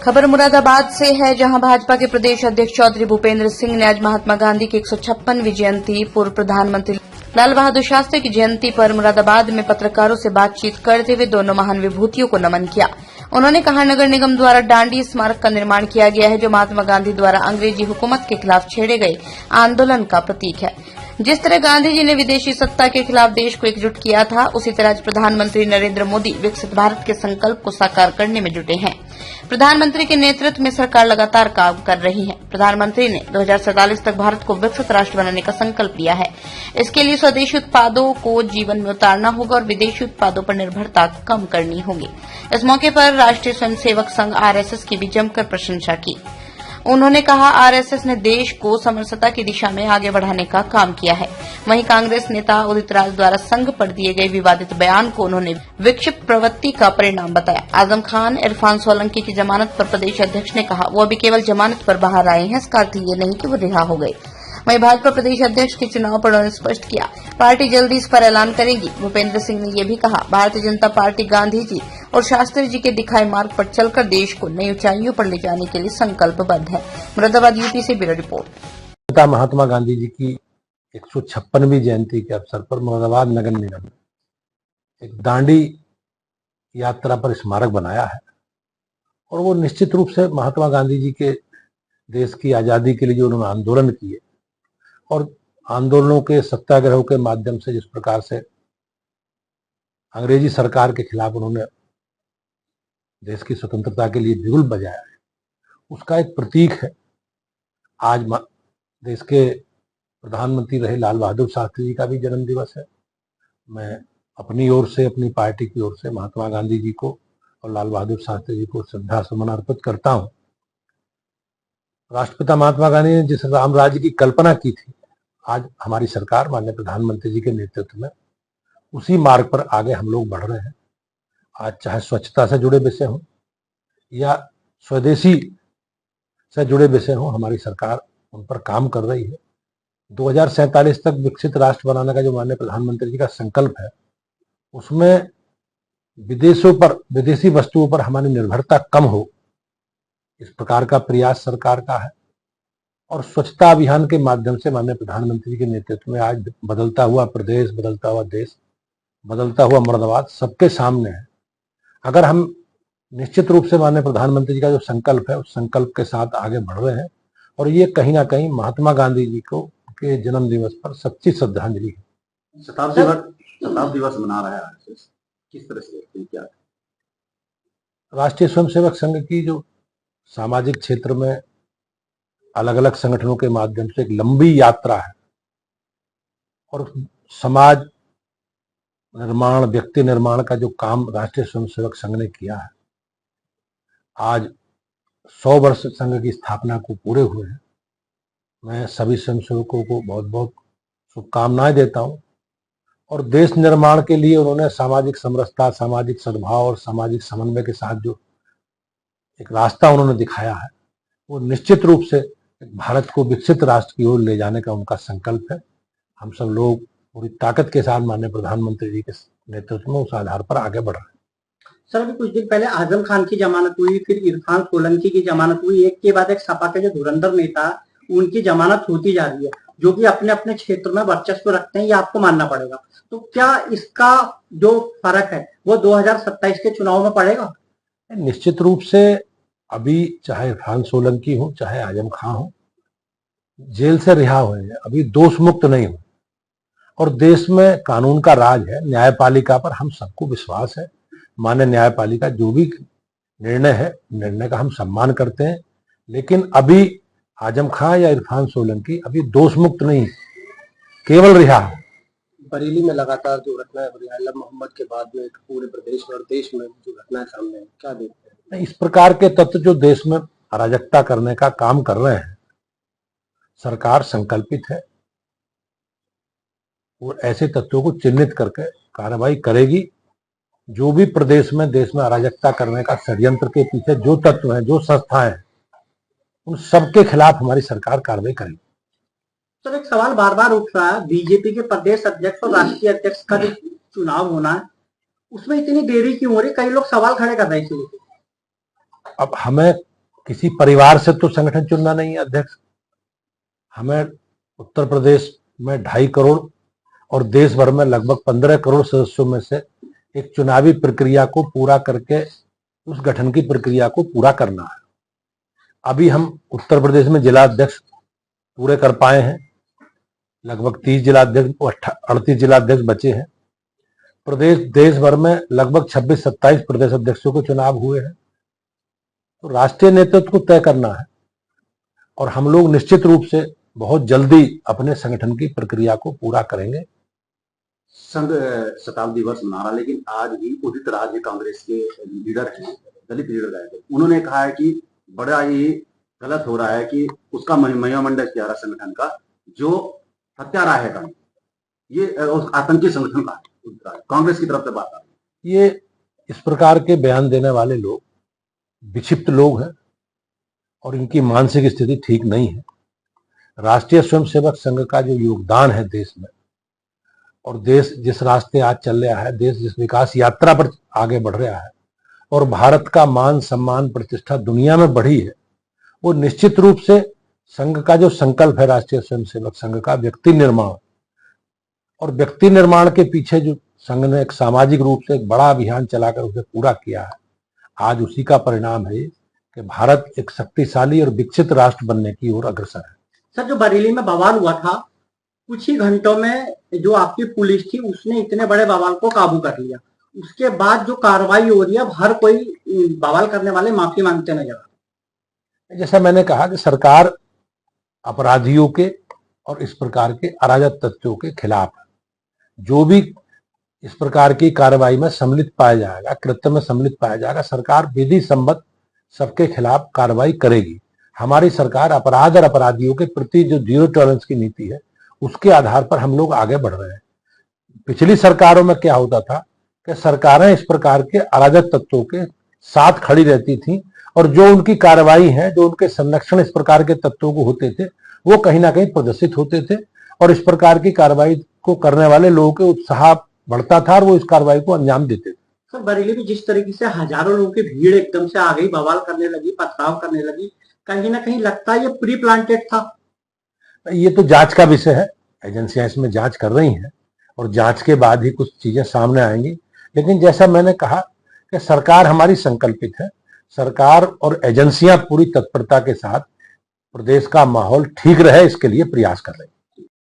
खबर मुरादाबाद से है, जहां भाजपा के प्रदेश अध्यक्ष चौधरी भूपेंद्र सिंह ने आज महात्मा गांधी की 156वीं जयंती, पूर्व प्रधानमंत्री लाल बहादुर शास्त्री की जयंती पर मुरादाबाद में पत्रकारों से बातचीत करते हुए दोनों महान विभूतियों को नमन किया। उन्होंने कहा, नगर निगम द्वारा डांडी स्मारक का निर्माण किया गया है, जो महात्मा गांधी द्वारा अंग्रेजी हुकूमत के खिलाफ छेड़े गए आंदोलन का प्रतीक है। जिस तरह गांधी जी ने विदेशी सत्ता के खिलाफ देश को एकजुट किया था, उसी तरह आज प्रधानमंत्री नरेंद्र मोदी विकसित भारत के संकल्प को साकार करने में जुटे हैं। प्रधानमंत्री के नेतृत्व में सरकार लगातार काम कर रही है। प्रधानमंत्री ने 2047 तक भारत को विकसित राष्ट्र बनाने का संकल्प लिया है। इसके लिए स्वदेशी उत्पादों को जीवन में उतारना होगा और विदेशी उत्पादों पर निर्भरता कम करनी होगी। इस मौके पर राष्ट्रीय स्वयंसेवक संघ आरएसएस की भी जमकर प्रशंसा की। उन्होंने कहा, आरएसएस ने देश को समरसता की दिशा में आगे बढ़ाने का काम किया है। वहीं कांग्रेस नेता उदित राज द्वारा संघ पर दिए गए विवादित बयान को उन्होंने विक्षिप्त प्रवृत्ति का परिणाम बताया। आजम खान इरफान सोलंकी की जमानत पर प्रदेश अध्यक्ष ने कहा, वो अभी केवल जमानत पर बाहर आए हैं, इसका अर्थ ये नहीं कि वो रिहा हो गए। वहीं भाजपा प्रदेश अध्यक्ष के चुनाव पर उन्होंने स्पष्ट किया, पार्टी जल्दी इस पर ऐलान करेगी। भूपेंद्र सिंह ने यह भी कहा, भारतीय जनता पार्टी गांधी जी और शास्त्री जी के दिखाए मार्ग पर चलकर देश को नई ऊंचाइयों पर ले जाने के लिए संकल्पबद्ध है। मुरादाबाद यूपी से ब्यूरो रिपोर्ट। महात्मा गांधी जी की 156वीं जयंती के अवसर पर मुरादाबाद नगर निगम एक दांडी यात्रा पर स्मारक बनाया है और वो निश्चित रूप से महात्मा गांधी जी के देश की आजादी के लिए जो उन्होंने आंदोलन किए और आंदोलनों के सत्याग्रहों के माध्यम से जिस प्रकार से अंग्रेजी सरकार के खिलाफ उन्होंने देश की स्वतंत्रता के लिए बिगुल बजाया है, उसका एक प्रतीक है। आज देश के प्रधानमंत्री रहे लाल बहादुर शास्त्री जी का भी जन्म दिवस है। मैं अपनी ओर से, अपनी पार्टी की ओर से महात्मा गांधी जी को और लाल बहादुर शास्त्री जी को श्रद्धा सुमन अर्पित करता हूं। राष्ट्रपिता महात्मा गांधी ने जिस राम राज्य की कल्पना की थी, आज हमारी सरकार माननीय प्रधानमंत्री जी के नेतृत्व में उसी मार्ग पर आगे हम लोग बढ़ रहे हैं। आज चाहे स्वच्छता से जुड़े विषय हों या स्वदेशी से जुड़े विषय हों, हमारी सरकार उन पर काम कर रही है। 2047 तक विकसित राष्ट्र बनाने का जो माननीय प्रधानमंत्री जी का संकल्प है, उसमें विदेशी वस्तुओं पर हमारी निर्भरता कम हो, इस प्रकार का प्रयास सरकार का है। और स्वच्छता अभियान के माध्यम से माननीय प्रधानमंत्री के नेतृत्व में आज बदलता हुआ प्रदेश, बदलता हुआ देश, बदलता हुआ मुरादाबाद सबके सामने है। अगर हम निश्चित रूप से माननीय प्रधानमंत्री जी का जो संकल्प है, उस संकल्प के साथ आगे बढ़ रहे हैं और ये कहीं ना कहीं महात्मा गांधी जी को के जन्म दिवस पर सच्ची श्रद्धांजलि है। शताब्दी दिवस मना रहा है, किस तरह से क्या? राष्ट्रीय स्वयंसेवक संघ की जो सामाजिक क्षेत्र में अलग अलग संगठनों के माध्यम से एक लंबी यात्रा है और समाज निर्माण, व्यक्ति निर्माण का जो काम राष्ट्रीय स्वयंसेवक संघ ने किया है, आज 100 वर्ष संघ की स्थापना को पूरे हुए हैं। मैं सभी स्वयंसेवकों को बहुत बहुत शुभकामनाएं देता हूं और देश निर्माण के लिए उन्होंने सामाजिक समरसता, सामाजिक सद्भाव और सामाजिक समन्वय के साथ जो एक रास्ता उन्होंने दिखाया है, वो निश्चित रूप से भारत को विकसित राष्ट्र की ओर ले जाने का उनका संकल्प है। हम सब लोग पूरी ताकत के साथ माननीय प्रधानमंत्री जी के नेतृत्व में उस आधार पर आगे बढ़ रहे हैं। सर, अभी कुछ दिन पहले आजम खान की जमानत हुई, फिर इरफान सोलंकी की जमानत हुई, एक के बाद एक सपा के जो धुरंधर नेता उनकी जमानत होती जा रही है, जो कि अपने अपने क्षेत्र में वर्चस्व रखते हैं, ये आपको मानना पड़ेगा। तो क्या इसका जो फर्क है वो 2027 के चुनाव में पड़ेगा? निश्चित रूप से अभी चाहे इरफान सोलंकी हो, चाहे आजम खान हो, जेल से रिहा हुए हैं, अभी दोष मुक्त नहीं हुए और देश में कानून का राज है। न्यायपालिका पर हम सबको विश्वास है। माननीय न्यायपालिका जो भी निर्णय है, निर्णय का हम सम्मान करते हैं, लेकिन अभी आजम खान या इरफान सोलंकी अभी दोष मुक्त नहीं, केवल रिहा है। बरेली में लगातार जो घटनाएं हो रही है, आलम मोहम्मद के बाद में पूरे प्रदेश में और देश में जो घटनाएं सामने है, क्या देखते हैं? इस प्रकार के तत्व जो देश में अराजकता करने का काम कर रहे हैं, सरकार संकल्पित है और ऐसे तत्वों को चिन्हित करके कार्रवाई करेगी। जो भी प्रदेश में, देश में अराजकता करने का षड्यंत्र के पीछे जो तत्व हैं, जो संस्थाएं हैं, उन सबके खिलाफ हमारी सरकार कार्रवाई करेगी। सर, एक सवाल बार बार उठ रहा है, बीजेपी के प्रदेश अध्यक्ष और राष्ट्रीय अध्यक्ष का जो चुनाव होना है, उसमें इतनी देरी क्यों हो रही? कई लोग सवाल खड़े कर रहे हैं। अब हमें किसी परिवार से तो संगठन चुनना नहीं है अध्यक्ष। हमें उत्तर प्रदेश में 2.5 करोड़ और देश भर में लगभग 15 करोड़ सदस्यों में से एक चुनावी प्रक्रिया को पूरा करके उस गठन की प्रक्रिया को पूरा करना है। अभी हम उत्तर प्रदेश में जिला अध्यक्ष पूरे कर पाए हैं, लगभग 30 जिला अध्यक्ष 38 जिला अध्यक्ष बचे हैं। प्रदेश देश भर में लगभग 26-27 प्रदेश अध्यक्षों के चुनाव हुए हैं। तो राष्ट्रीय नेतृत्व को तय करना है और हम लोग निश्चित रूप से बहुत जल्दी अपने संगठन की प्रक्रिया को पूरा करेंगे। संघ शताब्दी वर्ष मना रहा, लेकिन आज भी उदित राज कांग्रेस के लीडर हैं, दलित लीडर गए थे, उन्होंने कहा है कि बड़ा ही गलत हो रहा है कि उसका महिमा मंडल किया रहा संगठन का जो हत्यारा है का, ये आतंकी संगठन का है। कांग्रेस की तरफ से बात आ रही है। ये इस प्रकार के बयान देने वाले लोग विक्षिप्त लोग हैं और इनकी मानसिक स्थिति ठीक नहीं है। राष्ट्रीय स्वयंसेवक संघ का जो योगदान है देश में, और देश जिस रास्ते आज चल रहा है, देश जिस विकास यात्रा पर आगे बढ़ रहा है और भारत का मान सम्मान प्रतिष्ठा दुनिया में बढ़ी है, वो निश्चित रूप से संघ का जो संकल्प है राष्ट्रीय स्वयंसेवक संघ का व्यक्ति निर्माण, और व्यक्ति निर्माण के पीछे जो संघ ने एक सामाजिक रूप से एक बड़ा अभियान चलाकर उसे पूरा किया है, आज उसी का परिणाम है कि भारत एक शक्तिशाली और विकसित राष्ट्र बनने की ओर अग्रसर है। सर, जो बरेली में बवाल हुआ था, कुछ ही घंटों में जो आपकी पुलिस थी उसने इतने बड़े बवाल को काबू कर लिया। उसके बाद जो कार्रवाई हो रही है, हर कोई बवाल करने वाले माफी मांगते नजर आ रहे हैं। जैसा मैंने कहा कि सरकार अपराधियों के और इस प्रकार के अराजक तत्वों के खिलाफ है। जो भी इस प्रकार की कार्रवाई में सम्मिलित पाया जाएगा, कृत्य में सम्मिलित पाया जाएगा, सरकार विधि सम्मत सबके खिलाफ कार्रवाई करेगी। हमारी सरकार अपराध और अपराधियों के प्रति जो जीरो टॉलरेंस की नीति है उसके आधार पर हम लोग आगे बढ़ रहे हैं। पिछली सरकारों में क्या होता था कि सरकारें इस प्रकार के अराजक तत्वों के साथ खड़ी रहती थी और जो उनकी कार्रवाई है, जो उनके संरक्षण इस प्रकार के तत्वों को होते थे, वो कहीं ना कहीं प्रदर्शित होते थे और इस प्रकार की कार्रवाई को करने वाले लोगों के उत्साह बढ़ता था और वो इस कार्रवाई को अंजाम देते थे। सर, बरेली में जिस तरीके से हजारों लोगों की भीड़ एकदम से आ गई, बवाल करने लगी, पथराव करने लगी, कहीं ना कहीं लगता है ये प्री प्लांटेड था। ये तो जांच का विषय है, एजेंसियां इसमें जांच कर रही हैं और जांच के बाद ही कुछ चीजें सामने आएंगी। लेकिन जैसा मैंने कहा कि सरकार हमारी संकल्पित है, सरकार और एजेंसियां पूरी तत्परता के साथ प्रदेश का माहौल ठीक रहे इसके लिए प्रयास कर रही हैं।